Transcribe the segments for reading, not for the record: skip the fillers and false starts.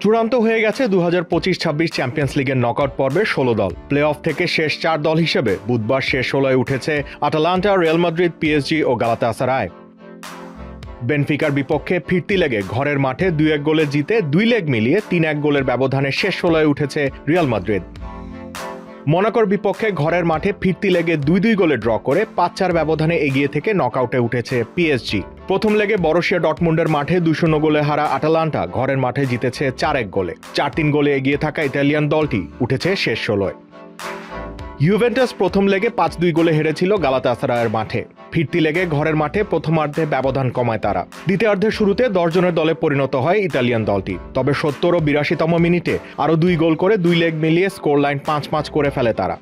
চূড়ান্ত হয়ে গেছে 2025-26 চ্যাম্পিয়ন্স লিগের নকআউট পর্বের 16 দল। প্লে অফ থেকে শেষ 4 দল হিসেবে বুধবার শেষ 16-এ উঠেছে আটালান্টা, রিয়াল মাদ্রিদ, পিএসজি ও গালাতাসারায়। বেনফিকার বিপক্ষে ফিরতি লেগে ঘরের মাঠে 2-1 গোলে জিতে 2 লেগ মিলিয়ে 3-1 গোলের ব্যবধানে শেষ 16-এ উঠেছে রিয়াল মাদ্রিদ। মোনাকোর বিপক্ষে ঘরের মাঠে ফিরতি লেগে 2-2 গোলে ড্র করে 5-4 ব্যবধানে এগিয়ে থেকে নকআউটে উঠেছে পিএসজি। প্রথম লেগে বরুসিয়া ডর্টমুন্ডের মাঠে 2-0 গোলে হারা আটালান্টা ঘরের মাঠে জিতেছে 4-1 গোলে। 4-3 গোলে এগিয়ে থাকা ইতালিয়ান দলটি উঠেছে শেষ 16-এ। ইউভেন্টাস প্রথম লেগে 5-2 গোলে হেরেছিল গালাতাসারায়ের মাঠে। ফিরতি লেগে ঘরের মাঠে প্রথমার্ধে ব্যবধান কমায় তারা। দ্বিতীয়ার্ধের শুরুতে 10 জনের দলে পরিণত হয় ইতালিয়ান দলটি। তবে 70 ও 82তম মিনিটে আরও 2 গোল করে 2 লেগ মিলিয়ে স্কোর লাইন 5-5 করে ফেলে তারা।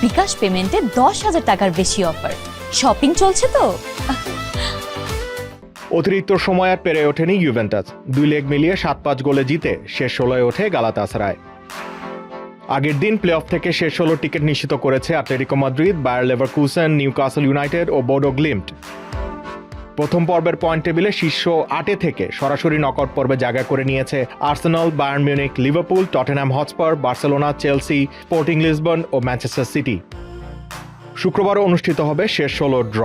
বিকাশ পেমেন্টে 10,000 টাকার বেশি অফার। শপিং চলছে তো। অতিরিক্ত সময় আর পেরে ওঠেনি ইউভেন্টাস। 2 লেগ মিলিয়ে 7-5 গোলে জিতে শেষ 16-এ ওঠে গালাতাসারায়। আগের দিন প্লে অফ থেকে শেষ 16 টিকিট নিশ্চিত করেছে Atletico Madrid, Bayer Leverkusen, Newcastle United ও বোডো গ্লিম্ট। প্রথম পর্বের পয়েন্ট টেবিলে শীর্ষ 8 থেকে সরাসরি নকআউট পর্বে জায়গা করে নিয়েছে Arsenal, Bayern Munich, Liverpool, Tottenham Hotspur, Barcelona, Chelsea, Sporting Lisbon ও ম্যানচেস্টার সিটি। শুক্রবারও অনুষ্ঠিত হবে শেষ 16 ড্র।